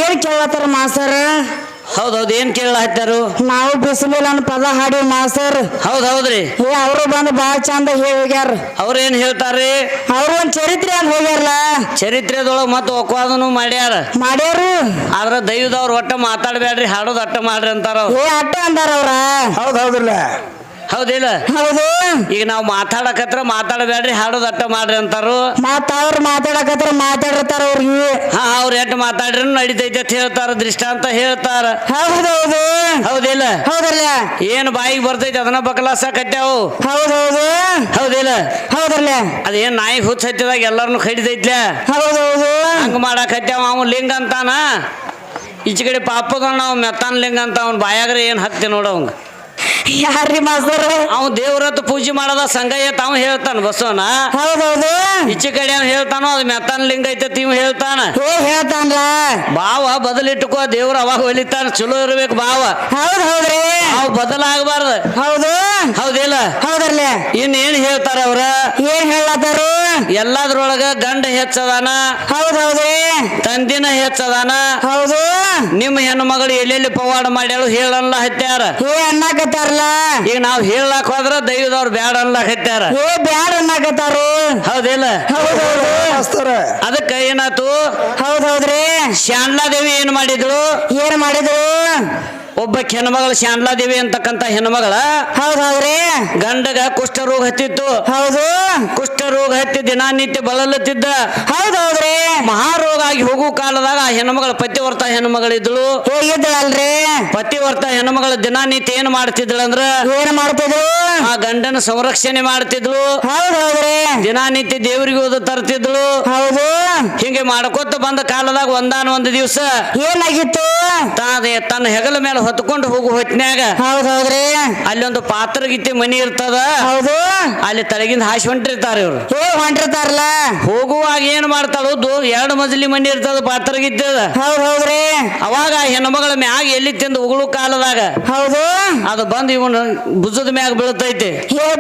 ಏನ್ ಕೇಳತ್ತಾರ ಮಾಸ್ತರ್? ಹೌದೌದು, ಏನ್ ಕೇಳತ್ತಾರು? ನಾವು ಬಿಸಿಲಿಲ್ಲ ಪದ ಹಾಡಿ ಮಾಸ್ತರ್. ಹೌದೌದ್ರಿ. ಅವರು ಬಂದು ಬಾಳ ಚಂದ ಹೋಗ್ಯಾರ. ಅವ್ರೇನ್ ಹೇಳ್ತಾರ್ರಿ? ಅವ್ರ ಒಂದ್ ಚರಿತ್ರೆ ಅಂತ ಹೋಗ್ಯಾರಲ್ಲ, ಚರಿತ್ರೆದೊಳಗ ಮತ್ತ ಒಕ್ವಾದನು ಮಾಡ್ಯಾರು. ಆದ್ರ ದೈವದವ್ರ ಒಟ್ಟ ಮಾತಾಡ್ಬೇಡ್ರಿ, ಹಾಡೋದು ಅಟ್ಟ ಮಾಡ್ರಿ ಅಂತಾರ. ಅಟ್ಟ ಅಂದಾರ ಅವ್ರ. ಹೌದೌದಿಲ್ಲ, ಹೌದಿಲ್ಲ? ಹೌದು. ಈಗ ನಾವ್ ಮಾತಾಡಕತ್ರ ಮಾತಾಡಬೇಡ್ರಿ, ಹಾಡೋದು ಅಟ್ಟ ಮಾಡ್ರಿ ಅಂತಾರು. ಮತ್ತ ಅವ್ರು ಮಾತಾಡಕತ್ರ ಮಾತಾಡಿರ್ತಾರ ಅವ್ರಿಗೆ. ಅವ್ರ ಎಟ್ಟು ಮಾತಾಡ್ರಿ ನಡಿತೈತೆ ಅಂತ ಹೇಳ್ತಾರ, ದೃಷ್ಟಾಂತ ಹೇಳ್ತಾರ. ಹೌದೌದು. ಹೌದಿಲ್ಲ? ಹೌದಲ್ಲ? ಏನ್ ಬಾಯಿಗೆ ಬರ್ತೈತಿ ಅದನ್ನ ಬಕಲಾಸಕತ್ಯಾವು. ಹೌದೌದು. ಹೌದಿಲ್ಲ? ಹೌದಲ್ಲ? ಅದೇನ್ ನಾಯಿ ಹುಚ್ಚ ಹತ್ತಿದಾಗ ಎಲ್ಲಾರನು ಕಡಿತೈತ್ಲ. ಹೌದೌದು. ಹಂಗ ಮಾಡಾಕತ್ಯಾವ. ಅವ ಲಿಂಗ ಅಂತಾನ, ಈಚೆ ಕಡೆ ಪಾಪದ ನಾವು ಮೆತ್ತಾನ ಲಿಂಗ ಅಂತ. ಅವ್ನ ಬಾಯಾಗ್ರೆ ಏನ್ ಹತ್ತಿ ನೋಡವಂಗ. ಯಾರ್ರಿ ಮಾಸ್ತರ್? ಅವ್ ದೇವ್ರತ್ ಪೂಜೆ ಮಾಡದ ಸಂಗಯ್ಯ ತಾವ್ ಹೇಳ್ತಾನ ಬಸವನ. ಹೌದೌದು. ಈಚೆ ಕಡೆ ಅವ್ನು ಹೇಳ್ತಾನೋ ಅದು ಮೆತ್ತಾನ ಲಿಂಗ ಐತೆ ಇವ್ ಹೇಳ್ತಾನ. ಹೇಳ್ತಾನ್ರ ಭಾವ ಬದಲಿಟ್ಟುಕೋ, ದೇವ್ರ ಅವಾಗ ಹೊಲಿತಾನ. ಚಲೋ ಇರ್ಬೇಕು ಭಾವ. ಹೌದ್ರಿ. ಅವ್ ಬದಲಾಗಬಾರ್ದು. ಹೌದು. ಹೌದಿಲ್ಲ? ಹೌದರ್ಲ? ಏನ್ ಹೇಳ್ತಾರ ಅವ್ರ? ಏನ್ ಹೇಳತ್ತಾರು? ಎಲ್ಲಾದ್ರೊಳಗ ಗಂಡ ಹೆಚ್ಚದಾನ. ಹೌದೌದ್ರಿ. ತಂದಿನ ಹೆಚ್ಚದಾನ. ಹೌದು. ನಿಮ್ಮ ಹೆಣ್ಣು ಮಗಳು ಎಲ್ಲೆಲ್ಲಿ ಪವಾಡ ಮಾಡ್ಯಾಳು ಹೇಳಲ್ಲ ಹತ್ಯಾರ. ಅನ್ನಕತ್ತಾರಲ್ಲ. ಈಗ ನಾವ್ ಹೇಳಕ್ ಹೋದ್ರ ದೈವದವ್ರು ಬ್ಯಾಡ ಅನ್ಲಾಕ್ ಹತ್ಯಾರ. ಬ್ಯಾಡ ಅನ್ನಕತ್ತಾರು. ಹೌದಿಲ್ಲ? ಹೌದೌದು. ಅದಕ್ಕ ಏನಾತು? ಹೌದೌದ್ರಿ. ಶಾಂಡ್ಲಾದೇವಿ ಏನ್ ಮಾಡಿದ್ರು? ಒಬ್ಬ ಹೆಣ್ಮಗಳು ಶಾಂಡ್ಲಾದೇವಿ ಅಂತಕ್ಕಂತ ಹೆಣ್ಮಗಳ. ಹೌದೌದ್ರಿ. ಗಂಡಗ ಕುಷ್ಠರೋಗ ಹತ್ತಿತ್ತು. ಹೌದು. ಕುಷ್ಠರೋಗ ಹತ್ತಿ ದಿನನಿತ್ಯ ಬಳಲತ್ತಿದ್ದ. ಹೌದೌದ್ರಿ. ಮಹಾರೋಗ ಆಗಿ ಹೋಗು ಕಾಲದಾಗ ಆ ಹೆಣ್ಮಗಳು ಪತಿವರ್ತ ಹೆಣ್ಮಗಳಿದ್ಳು. ಹೇಗಿದ್ದಳಲ್ರಿ? ಪತಿವರ್ತ ಹೆಣ್ಮಗಳ ದಿನನಿತ್ಯ ಏನ್ ಮಾಡ್ತಿದ್ಳಂದ್ರ ಏನ್ ಮಾಡ್ತಿದ್ರು? ಆ ಗಂಡನ ಸಂರಕ್ಷಣೆ ಮಾಡ್ತಿದ್ಳು. ಹೌದೌದ್ರಿ. ದಿನನಿತ್ಯ ದೇವರಿಗೆ ಓದ ತರ್ತಿದ್ಳು. ಹೌದು. ಹಿಂಗೆ ಮಾಡ್ಕೊತ ಬಂದ ಕಾಲದಾಗ ಒಂದಾನ ದಿವಸ ಏನಾಗಿತ್ತು? ತನ್ನ ಹೆಗಲ ಮೇಲೆ ಹೊತ್ಕೊಂಡು ಹೋಗು ಹೊತ್ನ್ಯಾಗ. ಹೌದೌದ್ರಿ. ಅಲ್ಲಿ ಒಂದು ಪಾತ್ರಗಿತ್ತಿ ಮನಿ ಇರ್ತದ. ಹೌದು. ಅಲ್ಲಿ ತಳಗಿಂದ ಹಾಸಿ ಹೊಂಟಿರ್ತಾರ ಇವ್ರು. ಹೊಂಟಿರ್ತಾರಲ್ಲ. ಹೋಗುವಾಗ ಏನ್ ಮಾಡ್ತಾಳು? 2 ಮಜಲಿ ಮನಿ ಇರ್ತದ, ಪಾತ್ರಗಿತ್ತದ. ಹೌದೌದ್ರಿ. ಅವಾಗ ಹೆಣ್ಮಗಳ ಮ್ಯಾಗ ಎಲ್ಲಿ ತಿಂದು ಉಗುಳು ಕಾಲದಾಗ. ಹೌದು. ಅದು ಬಂದು ಇವನು ಭುಜದ ಮ್ಯಾಗ ಬೀಳ್ತೈತಿ.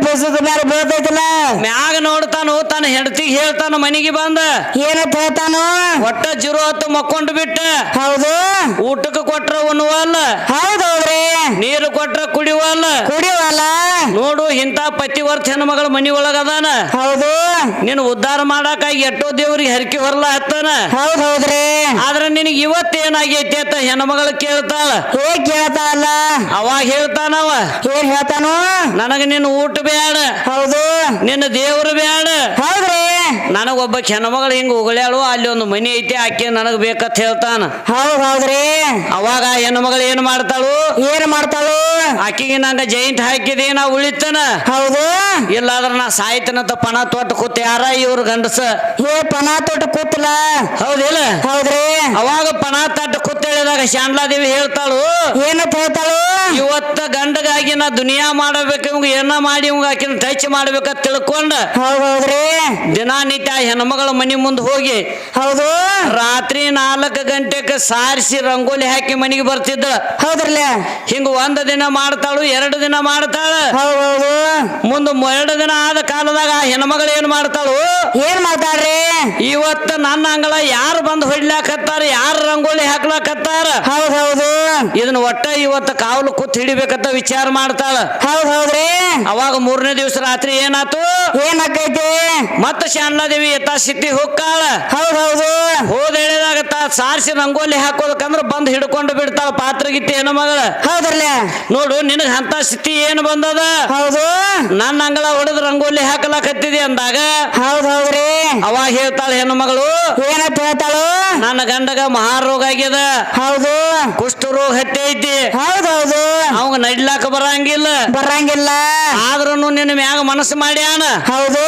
ಭುಜದ ಮ್ಯಾಗ ಬೀಳ್ತೈತಿಲ್ಲ. ಮ್ಯಾಗ ನೋಡ್ತಾನು, ತನ್ನ ಹೆಂಡತಿಗೆ ಹೇಳ್ತಾನು ಮನಿಗೆ ಬಂದ. ಏನಂತ ಹೇಳ್ತಾನು? ಒಟ್ಟ 0 ಮಕ್ಕೊಂಡು ಬಿಟ್ಟ. ಹೌದು. ಊಟಕ್ಕೆ ಕೊಟ್ರ ಉಣ್ಣುವಲ್ಲ. ಹೌದೌದ್ರಿ. ನೀರು ಕೊಟ್ರ ಕುಡಿವಲ್ಲ. ನೋಡು, ಇಂತ ಪತಿವರ್ತ ಹೆಣ್ಮಗಳ ಮನಿ ಒಳಗದಾನ. ಹೌದು. ನೀನು ಉದ್ಧಾರ ಮಾಡಾಕಾಗಿ ಎಷ್ಟೋ ದೇವ್ರಿಗೆ ಹರಕೆ ಹೊರಲ ಹತ್ತಾನ. ಹೌದೌದ್ರಿ. ಆದ್ರೆ ನಿನಗೆ ಇವತ್ತೇನಾಗೈತಿ ಅಂತ ಹೆಣ್ಮಗಳು ಕೇಳ್ತಾಳ. ಕೇಳ್ತಾಳ. ಅವಾಗ ಹೇಳ್ತಾನವ. ಏನ್ ಹೇಳ್ತಾನು? ನನಗ ನಿನ್ನ ಊಟ ಬ್ಯಾಡ. ಹೌದು. ನಿನ್ನ ದೇವ್ರು ಬ್ಯಾಡ. ಹೌದ್ರಿ. ನನಗೊಬ್ಬ ಹೆಣ್ಮಗಳು ಹಿಂಗ ಉಗುಳ್ಯಾಳು, ಅಲ್ಲಿ ಒಂದು ಮನಿ ಐತಿ, ಆಕೆ ನನಗ್ ಬೇಕಂತ ಹೇಳ್ತಾನ. ಹೌದ್ರಿ. ಅವಾಗ ಹೆಣ್ಮಗಳು ಏನ್ ಮಾಡ್ತಾಳು? ಆಕೆಗೆ ನಂಗ ಜೈಂಟ್ ಹಾಕಿದೆ, ನಾ ಉಳಿತಾನ. ಹೌದು. ಇಲ್ಲಾದ್ರ ನಾ ಸಾಯ್ತನಂತ ಪಣ ತೊಟ್ಟು ಕೂತ. ಯಾರ ಇವ್ರ ಗಂಡಸ? ಪಣ ತೊಟ್ಟು ಕೂತಲ್ಲ. ಹೌದಿಲ್ಲ? ಹೌದ್ರಿ. ಅವಾಗ ಪಣ ತಟ್ಟು ಕೂತ ಹೇಳಿದಾಗ ಶಾಂಡ್ಲಾದೇವಿ ಹೇಳ್ತಾಳು. ಏನಂತ ಹೇಳ್ತಾಳು? ಇವತ್ತ ಗಂಡಗಾಗಿ ನಾ ದುನಿಯಾ ಮಾಡಬೇಕು, ಇವಂಗ ಏನ ಮಾಡಿ ಇವಂಗ ಆಕಿನ ಟಚ್ ಮಾಡ್ಬೇಕಂತ ತಿಳ್ಕೊಂಡ. ಹೌದೌದ್ರಿ. ದಿನನಿತ್ಯ ಹೆಣ್ಮಗಳ ಮನಿ ಮುಂದೆ ಹೋಗಿ. ಹೌದು. ರಾತ್ರಿ 4 ಗಂಟೆಗೆ ಸಾರಿಸಿ ರಂಗೋಲಿ ಹಾಕಿ ಮನಿಗೆ ಬರ್ತಿದ್ದ. ಹೌದ್ರಲ್ಲ? ಹಿಂಗ 1 ದಿನ ಮಾಡ್ತಾಳು, 2 ದಿನ ಮಾಡ್ತಾಳ. ಹೌದೌದು. ಮುಂದ 2 ದಿನ ಆದ ಕಾಲದಾಗ ಆ ಹೆಣ್ಮಗಳು ಏನ್ ಮಾಡ್ತಾಳು? ಏನ್ ಮಾಡ್ತಾಳ್ರಿ? ಇವತ್ತ ನನ್ನ ಅಂಗಳ ಯಾರು ಬಂದು ಹೊಡ್ಲಾಕತ್ತಾರ, ಯಾರು ರಂಗೋಲಿ ಹಾಕ್ಲಾಕತ್ತಾರ. ಹೌದೌದು. ಇದನ್ನ ಒಟ್ಟ ಇವತ್ತ ಕಾವಲು ಕೂತ್ ಹಿಡಿಬೇಕಂತ ವಿಚಾರ ಮಾಡ್ತಾಳ. ಹೌದೌದ್ರಿ. ಅವಾಗ 3ನೇ ದಿವಸ ರಾತ್ರಿ ಏನಾತು? ಏನಾಕೈತಿ? ಮತ್ತ ಶಾಂಡ್ಲಾದೇವಿ ಯಥಾಸ್ಥಿತಿ ಹೋಗ್ತಾಳ. ಹೌದೌದು. ಹೋದ ಹೇಳಿದಾಗ ಸಾರಿಸಿ ರಂಗೋಲಿ ಹಾಕೋದಕ್ಕಂದ್ರ ಬಂದ್ ಹಿಡ್ಕೊಂಡು ಬಿಡ್ತಾಳ ಪಾತ್ರಗಿತ್ತಿ ಹೆಣ್ಮಗಳ. ಹೌದ್ರಲ್ಲ? ನೋಡು, ನಿನಗ ಅಂತ ಸ್ಥಿತಿ ಏನು ಬಂದದ? ಹೌದು. ನನ್ನ ಅಂಗಳ ಹೊಡೆದ್ ರಂಗೋಲಿ ಹಾಕಲಾಕತ್ತಿದೆ ಅಂದಾಗ. ಹೌದೌದ್ರಿ. ಅವಾಗ ಹೇಳ್ತಾಳ ಹೆಣ್ಮಗಳು. ಏನಂತ ಹೇಳ್ತಾಳು? ನನ್ನ ಗಂಡಗ ಮಹಾರೋಗ ಆಗ್ಯದ. ಹೌದು. ಕುಷ್ಠರೋಗ ಹತ್ತಿ ಐತಿ. ಹೌದೌದು. ಅವಾಗ ನಡ್ಲಾಕ ಬರಂಗಿಲ್ಲ. ಆದ್ರೂ ನಿನ್ನ ಮ್ಯಾಗ ಮನಸ್ಸು ಮಾಡ್ಯಾನ. ಹೌದು.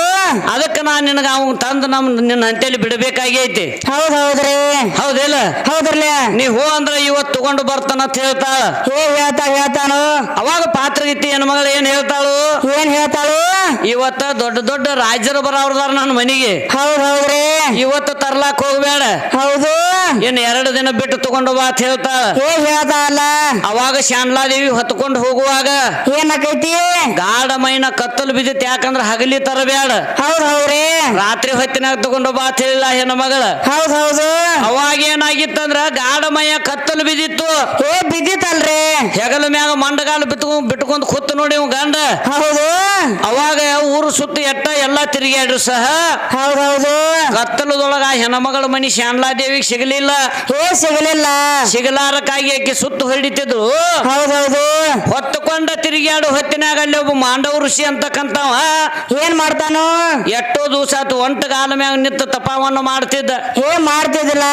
ಅದಕ್ಕೆ ನಾನ್ ನಿನಗ ಅವ್ ತಂದು ನಿನ್ನ ಹಂತೇಲಿ ಬಿಡಬೇಕಾಗೈತಿ. ಹೌದೌದ್ರಿ. ಹೌದಿಲ್ಲ? ಹೌದ್ರಲ್ಲ? ನೀ ಹೋ ಅಂದ್ರ ಇವತ್ತು ತಗೊಂಡು ಬರ್ತಾನ ಅಂತ ಹೇಳ್ತಾಳ. ಹೇಳ್ತಾನು. ಅವಾಗ ಪಾತ್ರಗಿತ್ತಿ ಹೆಣ್ಮಗಳು ಏನ್ ಹೇಳ್ತಾಳು? ಇವತ್ತ ದೊಡ್ಡ ದೊಡ್ಡ ರಾಜ್ಯರು ಬರವ್ರದಾರ ನನ್ನ ಮನಿಗೆ. ಹೌದೌದ್ರಿ. ಇವತ್ತು ತರ್ಲಾಕ್ ಹೋಗ್ಬೇಡ. ಹೌದು. ಇನ್ನು 2 ದಿನ ಬಿಟ್ಟು ತಗೊಂಡು ಬಾ ಅಂತ ಹೇಳ್ತಾಳ. ಹೇಳ್ತಾಳ. ಅವಾಗ ಶಾಂಡ್ಲಾದೇವಿ ಹೊತ್ಕೊಂಡು ಹೋಗುವಾಗ ಏನಾಕೈತಿ? ಗಾಢ ಮೈನ ಕತ್ತಲು ಬಿದ್ದಿತ್ತು. ಯಾಕಂದ್ರ ಹಗಲಿ ತರಬೇಡ. ಹೌದೌದ್ರಿ. ರಾತ್ರಿ ಹೊತ್ತಿನಾಗ ತಗೊಂಡು ಬಾ ಅಂತ ಹೇಳಿಲ್ಲ ಹೆಣ್ಮಗಳ. ಹೌದೌದು. ಅವಾಗ ಏನಾಗಿತ್ತಂದ್ರ ಗಾಢಮಯ ಕತ್ತಲು ಬಿದ್ದಿತ್ತು. ಬಿದ್ದಿತ್ತಲ್ರಿ. ಹೆಗಲ ಮ್ಯಾಗ ಮಂಡಗಾಲ ಬಿಟ್ಕೊಂಡ್ ಕೂತ್ ನೋಡಿ ಇವ್ ಗಂಡ. ಹೌದು. ಅವಾಗ ಊರು ಸುತ್ತ ಎಟ್ಟ ಎಲ್ಲಾ ತಿರುಗಾಡ್ರು ಸಹ ಹೌದೌದು. ಕತ್ತಲದೊಳಗ ಹೆಣ್ಮಗಳ ಮನಿ ಶಾನ್ಲಾದೇವಿಗೆ ಸಿಗಲಿಲ್ಲ. ಸಿಗಲಿಲ್ಲ. ಸಿಗಲಾರಕ್ಕಾಗಿ ಆಕಿ ಸುತ್ತು ಹೊಡಿತಿದ್ರು. ಹೌದೌದು. ಹೊತ್ತುಕೊಂಡ ತಿರುಗಾಡು ಹೊತ್ತಿನಾಗ ಅಲ್ಲಿ ಒಬ್ಬ ಮಾಂಡವ ಋಷಿ ಅಂತಕ್ಕಂತವ ಏನ್ ಮಾಡ್ತಾನು? ಎಷ್ಟೋ ದಿವಸ ಆತು ಒಂಟಗಾಲ ಮ್ಯಾಗ ನಿಂತ ತಪವನ್ನು ಮಾಡ್ತಿದ್ದ. ಮಾಡ್ತಿದ್ದಿಲ್ಲ.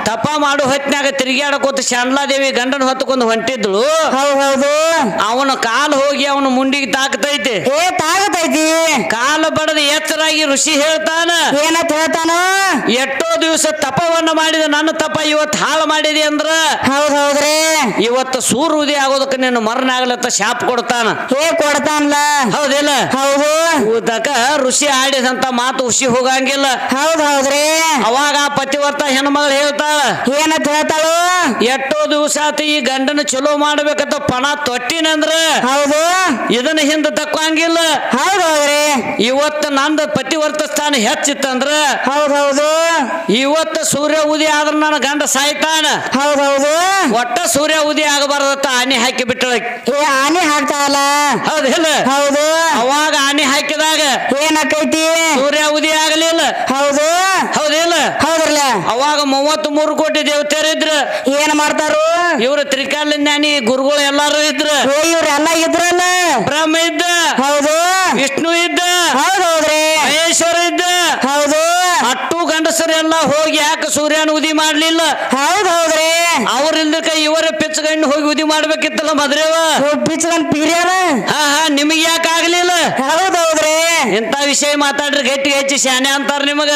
ತಪ ಮಾಡು ಹೊತ್ತಿನಾಗ ತಿರುಗಾಡಕೋತ ಶಾನ್ಲಾದೇವಿ ಗಂಡನ ಹೊತ್ತುಕೊಂಡು ಹೊಂಟಿದ್ಳು. ಹೌದು. ಅವನ ಕಾಲು ಹೋಗಿ ಅವನ ಮುಂಡಿಗೆ ತಾಕತೈತಿ. ತಾಕತೈತಿ. ಕಾಲು ಬಡದ ಎಚ್ಚರಾಗಿ ಋಷಿ ಹೇಳ್ತಾನ. ಏನಂತ ಹೇಳ್ತಾನ? ಎಷ್ಟೋ ದಿವಸ ತಪವನ್ನ ಮಾಡಿದ ನನ್ನ ತಪ ಇವತ್ತು ಹಾಳು ಮಾಡಿದೆ ಅಂದ್ರ ಹೌದ್ರಿ ಇವತ್ತು ಸೂರ್ಯ ಉದಯ ಆಗೋದಕ್ಕೆ ನೀನು ಮರಣ ಆಗ್ಲತ್ತ ಶಾಪ್ ಕೊಡ್ತಾನ. ಕೊಡ್ತಾನಲ್ಲ. ಹೌದಿಲ್ಲ? ಹೌದು. ಊತಕ ಋಷಿ ಆಡಿದಂತ ಮಾತು ಹುಷಿ ಹೋಗಂಗಿಲ್ಲ. ಹೌದ್ರಿ. ಅವಾಗ ಆ ಪತಿವರ್ತ ಹೆಣ್ಮಗಳು ಹೇಳ್ತಾಳ. ಏನಂತ ಹೇಳ್ತಾಳು? ಎಷ್ಟೋ ದಿವಸ ಆತ ಈ ಗಂಡನ ಚಲೋ ಮಾಡ್ಬೇಕಂತ ಪಣ ತೊಟ್ಟಿನಂದ್ರ ಹೌದು ಇದನ್ನ ಹಿಂದ ತಕ್ಕಂಗಿಲ್ಲ. ಹೌದ್ರಿ. ಇವತ್ತು ನಂದ ಪತಿವರ್ತ ಸ್ಥಾನ ಹೆಚ್ಚಿತ್ತಂದ್ರ ಹೌದೌದು. ಇವತ್ತು ಸೂರ್ಯ ಉದಯ ಆದ್ರ ನನ್ನ ಗಂಡ ಸಾಯ್ತಾನ. ಹೌದೌದು. ಒಟ್ಟ ಸೂರ್ಯ ಉದಯ ಆಗಬಾರದತ್ತ ಆನೆ ಹಾಕಿ ಬಿಟ್ಟಳ. ಆನೆ ಹಾಕ್ತಾವಲ್ಲ. ಹೌದಿಲ್ಲ? ಹೌದು. ಅವಾಗ ಆನೆ ಹಾಕಿದಾಗ ಏನಾಕೈತಿ? ಸೂರ್ಯ ಉದಯ ಆಗಲಿಲ್ಲ. ಹೌದು. ಹೌದಿಲ್ಲ? ಹೌದ್ರಲ್ಲ. ಅವಾಗ 33 ಕೋಟಿ ದೇವತೆಯರಿದ್ರ. ಏನ್ ಮಾಡ್ತಾರು? ಇವ್ರ ತ್ರಿಕಾಲ ಜ್ಞಾನಿ ಗುರುಗಳು ಎಲ್ಲಾರು ಇದ್ರ. ಇವ್ರೆಲ್ಲ ಇದ್ರಲ್ಲ. ಬ್ರಹ್ಮ ಇದ್ದ. ಹೌದು. ವಿಷ್ಣು ಇದ್ದ. ಹೌದೌದ್ರಿ. ಮಹೇಶ್ವರ ಇದ್ದ. ಹೌದು. ಅಟ್ಟು ಗಂಡಸರೆಲ್ಲ ಹೋಗಿ ಯಾಕೆ ಸೂರ್ಯನ ಉದಿ ಮಾಡ್ಲಿಲ್ಲ? ಹೌದೌದ್ರಿ. ಅವ್ರಿಲ್ದಕ್ಕ ಇವರ ಪಿಚ್ಚಗಣ್ಣು ಹೋಗಿ ಉದಿ ಮಾಡ್ಬೇಕಿತ್ತಲ್ಲ ಮದ್ರೇವ. ಪಿಚ್ಚಗನ್ ಪೀರ್ಯಾನ. ಹಾ ನಿಮಗೆ ಯಾಕೆ ಆಗ್ಲಿಲ್ಲ? ಹೌದೌದ್ರಿ. ಇಂತ ವಿಷಯ ಮಾತಾಡ್ರಿ ಗಟ್ಟಿ ಹೆಚ್ಚಿ ಶಾನೆ ಅಂತಾರ ನಿಮಗ.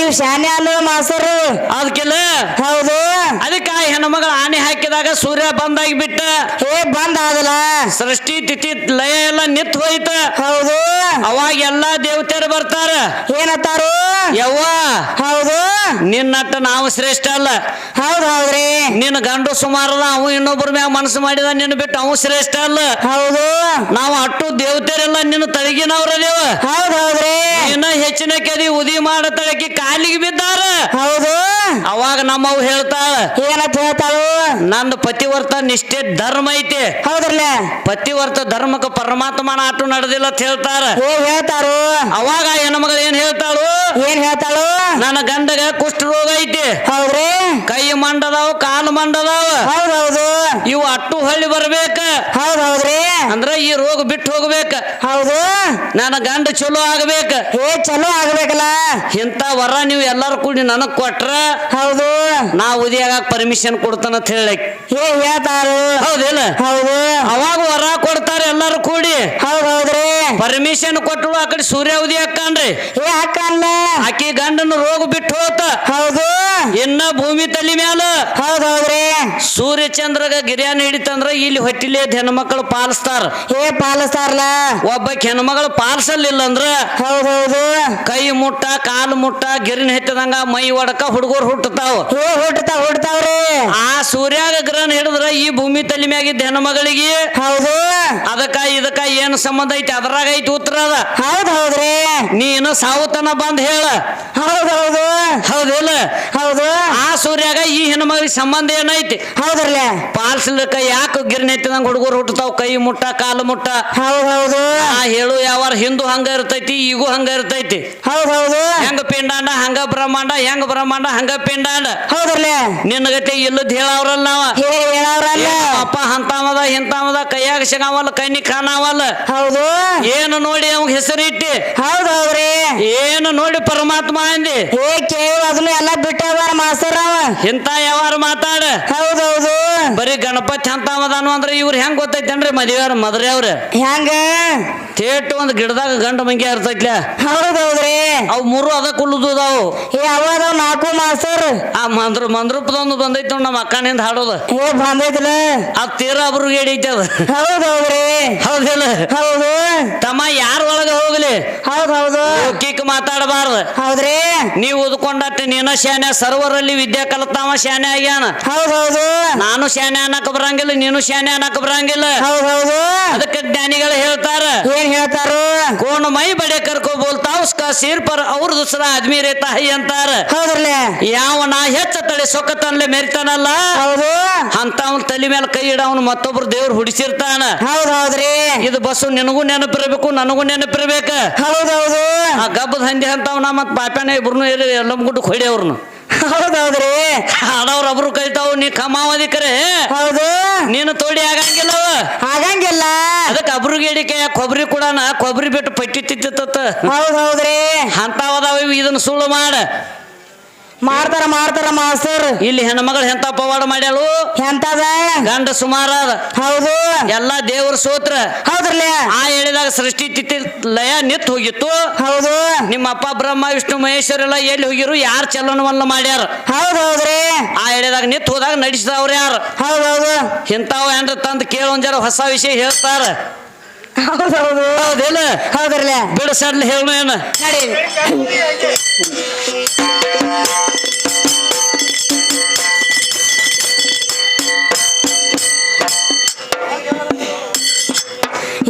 ಇವ್ ಶಾನೆ ಅಲ್ಲ ಮಾಸ್ತರು. ಅದಕ್ಕಿಲ್ಲ. ಹೌದು. ಅದಕ್ಕೆ ಆ ಹೆಣ್ಮಗಳ ಆನೆ ಹಾಕಿದಾಗ ಸೂರ್ಯ ಬಂದಾಗಿ ಬಿಟ್ಟ. ಬಂದ್ ಆದಲ್ಲ. ಸೃಷ್ಟಿ ತಿಥಿ ಲಯ ಎಲ್ಲ ನಿತ್ ಹೋಯ್ತ. ಹೌದು. ಅವಾಗ ಎಲ್ಲಾ ದೇವತೆಯರು ಬರ್ತಾರ. ಏನತ್ತಾರು? ಯವ್ವ ಹೌದು. ನಿನ್ನಟ್ಟ ನಾವು ಶ್ರೇಷ್ಠ ಅಲ್ಲ. ಹೌದೌದ್ರಿ. ನಿನ್ನ ಗಂಡು ಸುಮಾರದ ಅವು ಇನ್ನೊಬ್ಬರ ಮ್ಯಾಗ ಮನಸ್ಸು ಮಾಡಿದ ನಿನ್ನ ಬಿಟ್ಟು ಅವು ಶ್ರೇಷ್ಠ ಅಲ್ಲ. ಹೌದು. ನಾವು ಅಟ್ಟು ದೇವತೆಯರೆಲ್ಲ ನಿನ್ನ ತಳಗಿನವ್ರದೇವ. ಹೌದೌದ್ರಿ. ಇನ್ನ ಹೆಚ್ಚಿನ ಕೆದಿ ಉದಿ ಮಾಡ ತಳಕಿ ಕಾಲಿಗೆ ಬಿದ್ದಾರ. ಹೌದು. ಅವಾಗ ನಮ್ಮವ್ ಹೇಳ್ತಾಳ. ಏನಂತ ಹೇಳ್ತಾಳು? ನಂದು ಪತಿವರ್ತ ನಿಷ್ಠೆ ಧರ್ಮ ಐತಿ. ಹೌದ್ರಲ್ಲ. ಪತಿವರ್ತ ಧರ್ಮಕ್ಕ ಪರಮಾತ್ಮನ ಆಟು ನಡೆದಿಲ್ಲ ಅಂತ ಹೇಳ್ತಾರ. ಹೇಳ್ತಾರು. ಅವಾಗ ಹೆಣ್ಮಗಳು ಏನ್ ಹೇಳ್ತಾಳು? ಏನ್ ಹೇಳ್ತಾಳು? ನನ್ನ ಗಂಡಗ ಕುಷ್ಠ ರೋಗ ಐತಿ. ಹೌದ್ರಿ. ಕೈ ಮಂಡದಾವ ಕಾಲು ಮಂಡದಾವ. ಹೌದೌದು. ಇವು ಅಟ್ಟು ಹೊಳ್ಳಿ ಬರ್ಬೇಕ. ಹೌದೌದ್ರಿ. ಅಂದ್ರ ಈ ರೋಗ ಬಿಟ್ಟು ಹೋಗ್ಬೇಕ. ಹೌದು. ನನ್ನ ಗಂಡ ಚಲೋ ಆಗ್ಬೇಕ. ಚಲೋ ಆಗ್ಬೇಕಲ್ಲ. ಇಂತ ವರ ನೀವು ಎಲ್ಲಾರು ಕೂಡಿ ನನಗ್ ಕೊಟ್ರ ಹೌದು ನಾ ಉದಿಯಾಗ ಪರ್ಮಿಷನ್ ಕೊಡ್ತಾನ ಅಂತ ಹೇಳಿ ಹೇಳ್ತಾರು. ಹೌದಿಲ್ಲ? ಹೌದು. ಅವಾಗ ವರ ಕೊಡ್ತಾರ ಎಲ್ಲಾರು ಕೂಡಿ. ಹೌದೌದ್ರಿ. ಪರ್ಮಿಷನ್ ಕೊಟ್ಟಳು. ಆ ಕಡೆ ಸೂರ್ಯ ಉದಿ ಹಾಕನ್ರಿ. ಹಾಕಲ್ಲ. ಆಕಿ ಗಂಡನ ರೋಗ ಬಿಟ್ಟು ಹೋತ. ಹೌದು. ಇನ್ನ ಭೂಮಿ ತಲೆ ಮ್ಯಾಲ ಹೌದೌದ್ರಿ. ಸೂರ್ಯ ಚಂದ್ರಗ ಗಿರಿಯಾನ ಹಿಡಿತಂದ್ರ ಇಲ್ಲಿ ಹೊಟ್ಟಿಲೆ ಹೆಣ್ಮಕ್ಳು ಪಾಲಿಸ್ತಾರ. ಪಾಲಿಸ್ತಾರಲ್ಲ. ಒಬ್ಬ ಹೆಣ್ಮಗಳು ಪಾಲಿಸಲಿಲ್ಲ ಅಂದ್ರ ಹೌದೌದು. ಕೈ ಮುಟ್ಟ ಕಾಲು ಮುಟ್ಟ ಗಿರಿನ ಹೆತ್ತದಂಗ ಮೈ ಒಡಕ ಹುಡುಗರು ಹುಟ್ಟತಾವ. ಹುಟ್ಟತಾವ್ರಿ. ಆ ಸೂರ್ಯಾಗ ಗ್ರಹಣ ಹಿಡಿದ್ರ ಈ ಭೂಮಿ ತಲೆ ಮ್ಯಾಗಿದ್ದ ಹೆಣ್ಮಗಳಿಗೆ. ಹೌದು. ಅದಕ್ಕ ಇದಕ್ಕ ಏನು ಸಂಬಂಧ ಐತಿ? ಅದ್ರಾಗ ಐತಿ ಉತ್ತರ ಅದ. ಹೌದೌದ್ರಿ. ನೀನು ಸಾವುತನ ಬಂದ್ ಹೇಳ. ಹೌದೌದು. ಹೌದಿಲ್ಲ? ಹೌದು. ಆ ಸೂರ್ಯಾಗ ಈ ಹೆಣ್ಮಗಳಿಗೆ ಸಂಬಂಧ ಏನೈತಿ? ಹೌದ್ರಲ್ಲ. ಪಾಲ್ಸ್ಲಿಕ್ಕ ಯಾಕೆ ಗಿರ್ನ ಎತ್ತಿದಂಗ ಹುಡುಗರು ಹುಟ್ಟತಾವ ಕೈ ಮುಟ್ಟ ಕಾಲು ಮುಟ್ಟ. ಹೌದೌದು. ಆ ಹೇಳು ಯಾವಾರ ಹಿಂದೂ ಹಂಗ ಇರ್ತೈತಿ ಈಗೂ ಹಂಗ ಇರ್ತೈತಿ. ಹೌದೌದು. ಹೆಂಗ ಪಿಂಡಾಂಡ ಹಂಗ ಬ್ರಹ್ಮಾಂಡ, ಹೆಂಗ ಬ್ರಹ್ಮಾಂಡ ಹಂಗ ಪಿಂಡಾಂಡ. ಹೌದ್ರಲ್ಲ. ನಿನ್ನಗತೆ ಇಲ್ಲದ್ ಹೇಳವ್ರಲ್ಲ ನಾವ. ಹೇಳವ್ರಲ್ಲ. ಅಪ್ಪ ಹಂತಾಮದ ಹಿಂತಾಮದ ಕೈಯಾಗ ಸಿಗಾವಲ್ಲ ಕೈನಿ ಕಾಣವಲ್ಲ. ಹೌದು. ಏನು ನೋಡಿ ಅವ್ ಹೆಸರಿಟ್ಟಿ. ಹೌದೌದ್ರಿ. ಏನು ನೋಡಿ ಪರಮಾತ್ಮ ಅಂದಿ. ಕೇಳಿ ಅದನ್ನು ಎಲ್ಲ ಬಿಟ್ಟದಾರ ಮಾಸ್ತರ್ ಅವ. ಇಂತ ಯಾವಾರ ಮಾತಾಡ. ಹೌದೌದು. ಬರೀ ಗಣಪತಿ ಹಂತಾಮದಾನು ಅಂದ್ರೆ ಇವ್ರು ಹೆಂಗ್ ಗೊತ್ತೈತೇನ್ರಿ ಮದುವೆಯವ್ರ ಮದ್ರಿ ಅವ್ರ ಹೆಂಗ ತೇಟ್ ಒಂದ್ ಗಿಡದಾಗ ಗಂಡ ಮಂಗಿ ಇರ್ತೈತ್ಲ. ಹೌದೌದ್ರಿ. ಅವ್ ಮೂರು ಅದ ಕುಲ್ಲುದಾವು. ಅವಾದ 4 ಮಾಸ್ತರ್. ಆ ಮಂದ್ರೂಪದೊಂದು ಬಂದೈತಿ ನೋಡ್ ನಮ್ಮ ಅಕ್ಕನಿಂದ ಹಾಡೋದು. ಬಂದೈತಿಲ್ಲ. ಅದ್ ತೀರ ಅಬ್ರಿಗೆ ಹಿಡಿತದ. ಹೌದೌದ್ರಿ. ಹೌದಿಲ್ಲ? ಹೌದು. ತಮ್ಮ ಯಾರ ಒಳಗ ಹೋಗ್ಲಿ ಹೌದೌದು. ಕಿಕ್ ಮಾತಾಡಬಾರ್ದು. ಹೌದ್ರಿ. ನೀವು ಓದ್ಕೊಂಡಾಟ ನೀನ ಶಾನೆ ಸರ್ವರಲ್ಲಿ ವಿದ್ಯಾ ಕಲತಾವ ಶಾನೆ ಆಗ್ಯಾನ. ಹೌದೌದು. ನಾನು ಶಾನೆ ಅನ್ನಕ್ ಬರಂಗಿಲ್ಲ ನೀನು ಶಾನೆ ಅನ್ನಕ್ ಬರಂಗಿಲ್ಲ. ಹೌದೌದು. ಅದಕ್ಕೆ ಜ್ಞಾನಿಗಳು ಹೇಳ್ತಾರ. ಏನ್ ಹೇಳ್ತಾರು? ಕೋಣ ಮೈ ಬಡೆ ಕರ್ಕೊ ಬೋಲ್ತಾವ್ ಉಸ್ಕಾ ಸಿರ್ ಪರ್ ಅವ್ರ ದುಸರಾ ಆದ್ಮಿ ರೇತಾ ಹೈ ಅಂತಾರ. ಹೌದ್ರಲ್ಲ. ಯಾವ ಅವ ನಾ ಹೆಚ್ಚ ತಳಿ ಸೊಕ್ಕ ತನ್ಲೆ ಮೆರಿತಾನಲ್ಲ ಹೌದು ಅಂತ ಅವನ ತಲೆ ಮೇಲೆ ಕೈ ಇಡ ಅವನು ಮತ್ತೊಬ್ರು ದೇವ್ರು ಹುಡಿಸಿರ್ತಾನ. ಹೌದ್ ಹೌದ್ರಿ. ಇದು ಬಸ್ಸು ನಿನಗೂ ನೆನಪಿರ್ಬೇಕು ನನಗೂ ನೆನಪಿರ್ಬೇಕ. ಹೌದೌದು. ಆ ಗಬ್ಬದ ಹಂದಿ ಅಂತವ್ ನಾ ಮತ್ ಪಾಪ್ಯಾನ ಇಬ್ರು ಎಲ್ಲಂಗುಡ್ಡಕ್ಕೆ ಹೊಡಿ ಅವ್ರನ್ನ. ಹೌದೌದ್ರಿ. ಹಾಡವ್ರೊಬ್ರು ಕೈತಾವ್ ನೀ ಕಮಾವದಿ ಕರೆ ಹೌದು ನೀನು ತೋಡಿ ಆಗಂಗಿಲ್ಲವ ಆಗಂಗಿಲ್ಲ. ಅದಕ್ಕೆ ಅಬ್ರುಗೇಡಿಕೆ ಕೊಬ್ಬರಿ ಕೂಡ ಕೊಬ್ಬರಿ ಬಿಟ್ಟು ಪಟ್ಟಿ ತಿತ್ತ. ಹೌದೌದ್ರಿ. ಅಂತಾವದಾವ ಇದನ್ನ ಸುಳ್ಳು ಮಾಡ ಮಾಡ್ತಾರ ಮಾಡ್ತಾರ ಮಾಸ್ತರ್. ಇಲ್ಲಿ ಹೆಣ್ಮಗಳು ಎಂತ ಪವಾಡ ಮಾಡ್ಯಾಳು ಎಂತದ ಗಂಡ ಸುಮಾರ ಅದ. ಹೌದು ಎಲ್ಲಾ ದೇವ್ರ ಸೋತ್ರ. ಹೌದ್ರಲ್ಲ. ಆ ಹೇಳಿದಾಗ ಸೃಷ್ಟಿ ತಿಥಿ ಲಯ ನಿತ್ ಹೋಗಿತ್ತು. ಹೌದು ನಿಮ್ಮ ಅಪ್ಪ ಬ್ರಹ್ಮ ವಿಷ್ಣು ಮಹೇಶ್ವರ ಎಲ್ಲ ಎಲ್ಲಿ ಹೋಗಿರು ಯಾರು ಚಲನವಲ್ಲ ಮಾಡ್ಯಾರ. ಹೌದೌದ್ರಿ. ಆ ಹೇಳಿದಾಗ ನಿತ್ ಹೋದಾಗ ನಡೆಸಿದವ್ರು ಯಾರು. ಹೌದೌದು. ಇಂತಾವ ಏನ್ರ ತಂದು ಕೇಳೊಂದ್ ಜರ ಹೊಸ ವಿಷಯ ಹೇಳ್ತಾರ. ಹೌದೌದು. ಹೌದಿಲ್ಲ ಹೌದ್ರಲ್ಲ. ಬಿಡು ಸಡ್ಲ ಹೇಳು ಏನ ನಡಿ.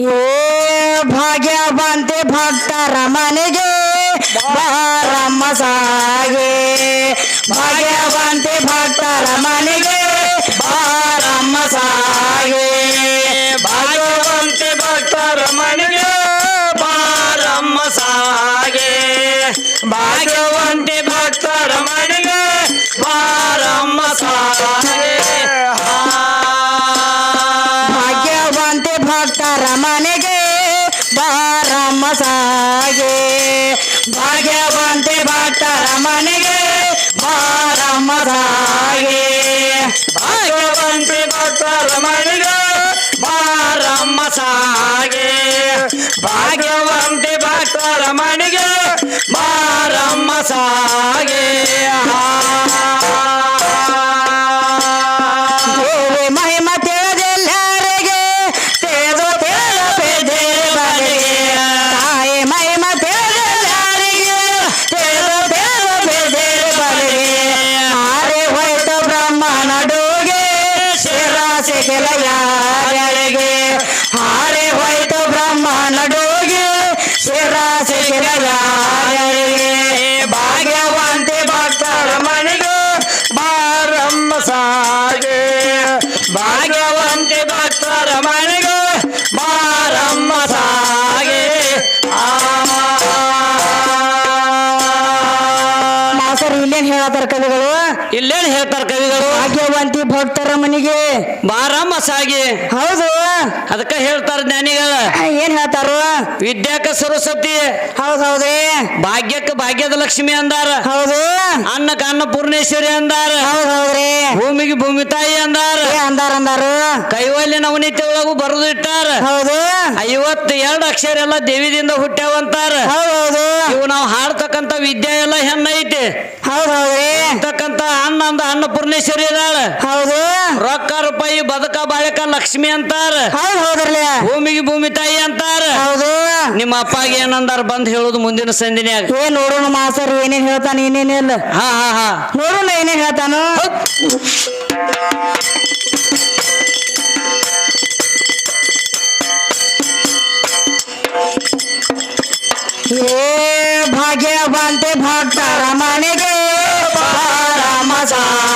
ಏ ಭಾಗ್ಯ ಬಂತೆ ಭಕ್ತರ ಮನೆಗೆ ಬಾರಮ್ಮ ಸಾಗೆ. ಭಾಗ್ಯ ಬಂತೆ ಭಕ್ತರ ಮನೆಗೆ ಬಾರಮ್ಮ ಸಾಗೆ. ಭಾಗ್ಯವಂತೆ ಭಕ್ತರ ಮನೆಗೆ ಬಾರಮ್ಮ ಸಾಗೆ. ಭಾಗ್ಯವಂತೆ ಭಕ್ತರ ಮನೆಗೆ ಬಾರಮ್ಮ ಸಾಗೆ. ಭಾಗ್ಯವಂತೆ ಭಕ್ತರ ಮನೆಗೆ ಬಾರಮ್ಮ ಸಾಗೆ. ಭಾಗ್ಯವಂತೆ ಭಕ್ತರ ಮನೆಗೆ ಬಾರಮ್ಮ ಸಾಗೆ. ಭಾಗ್ಯವಂತೆ ಭಕ್ತರ ಮನೆಗೆ ಬಾರಮ್ಮ ಸಾಗೆ. ಭಾಗ್ಯವಂತೆ ಭಕ್ತರ ಮನೆಗೆ ಬಾರಮ್ಮ ಸಾಗೆ. ದೇವಿ ಮಹಿಮ ತಿಳಿದೆಲ್ಲರಿಗೆ ತಿಳಿದು ತಿಳಿದ ಬಗೆಗೆ. ತಾಯಿ ಮಹಿಮ ತಿಳಿದೆಲ್ಲರಿಗೆ ತಿಳಿದು ತಿಳಿದ ಬಗೆಗೆ. ಹಾರೆ ಹೋಯ್ತು ಬ್ರಹ್ಮನ ಡೂಗೆ ಶಿರಾಸೆ ಕೆಳಗೆ. ಹಾರೆ ಹೋಯ್ತು ಬ್ರಹ್ಮನ ಡೂಗೆ ಶಿರಾಸೆ ಕೆಳಗೆ. ಭಾಗ್ಯವಂತೆ ಭಕ್ತರ ಮನೆಗೆ ಬಾರಮ್ಮ ಸಾಗೆ. ಭಾಗ್ಯವಂತೆ ಭಕ್ತರ ಮನೆಗೆ ಬಾರಮ್ಮ ಸಾಗೆ. ಮಾಸ್ತರ್ ಇಲ್ಲೇನ್ ಹೇಳತ್ತಾರ ಕವಿಗಳು. ಇಲ್ಲೇನ್ ಹೇಳ್ತಾರ ಕವಿಗಳು ಭಾಗ್ಯವಂತಿ ಭಕ್ತರ ಮನೆಗೆ ಬಾರಮ್ಮ ಸಾಗೆ. ಹೌದು ಅದಕ್ಕ ಹೇಳ್ತಾರ ಜ್ಞಾನಿಗಳ ಏನ್ ಹೇಳ್ತಾರ. ವಿದ್ಯಾಕ ಸರಸ್ವತಿ ಹೌದೌದ್ರಿ. ಭಾಗ್ಯಕ್ಕ ಭಾಗ್ಯದ ಲಕ್ಷ್ಮಿ ಅಂದಾರ. ಹೌದು ಅನ್ನಕ್ಕ ಅನ್ನಪೂರ್ಣೇಶ್ವರಿ ಅಂದಾರ. ಹೌದೌದ್ರಿ. ಭೂಮಿಗೆ ಭೂಮಿ ತಾಯಿ ಅಂದಾರ. ಅಂದಾರ ಅಂದಾರು. ಕೈವಲ್ಯ ನವನೀತಿ ಒಳಗೂ ಬರೆದು ಇಟ್ಟಾರ. ಹೌದು 52 ಅಕ್ಷರ ಎಲ್ಲ ದೇವಿದಿಂದ ಹುಟ್ಟ್ಯಾವಂತಾರ. ಹೌದೌದು. ಇವು ನಾವು ಹಾಡ್ತಕ್ಕಂತ ವಿದ್ಯೆ ಎಲ್ಲ ಹೆಣ್ಣೈತಿ. ಹೌದೌದ್ರಿ. ಅಂತಕ್ಕಂತ ಅನ್ನ ಅಂದ ಅನ್ನಪೂರ್ಣೇಶ್ವರಿ ಅದಾಳ. ಹೌದು ರೊಕ್ಕ ರೂಪಾಯಿ ಬದುಕ ಬಾಳಕ ಲಕ್ಷ್ಮಿ ಅಂತಾರ. ಹೌದ್ರಲ್ಲ. ಭೂಮಿಗೆ ಭೂಮಿ ತಾಯಿ ಅಂತಾರ. ಹೌದು. ನಿಮ್ಮ ಅಪ್ಪಾಗ ಏನಂದಾರ ಬಂದ್ ಹೇಳುದು ಮುಂದಿನ ಸಂದಿನ್ಯಾಗ. ಏನ್ ನೋಡೋಣ ಮಾಸ್ತರ್ ಏನೇನ್ ಹೇಳ್ತಾನ ಏನೇನಿಲ್ಲ. ಹಾ ಹಾ ಹಾ ನೋಡೋಣ ಏನೇನ್ ಹೇಳ್ತಾನ. ಏ ಭಾಗ್ಯ ಬಂತೆ ಭಕ್ತರ ಮನೆಗೆ ಬಾರಮ್ಮ ಸಾಗೆ.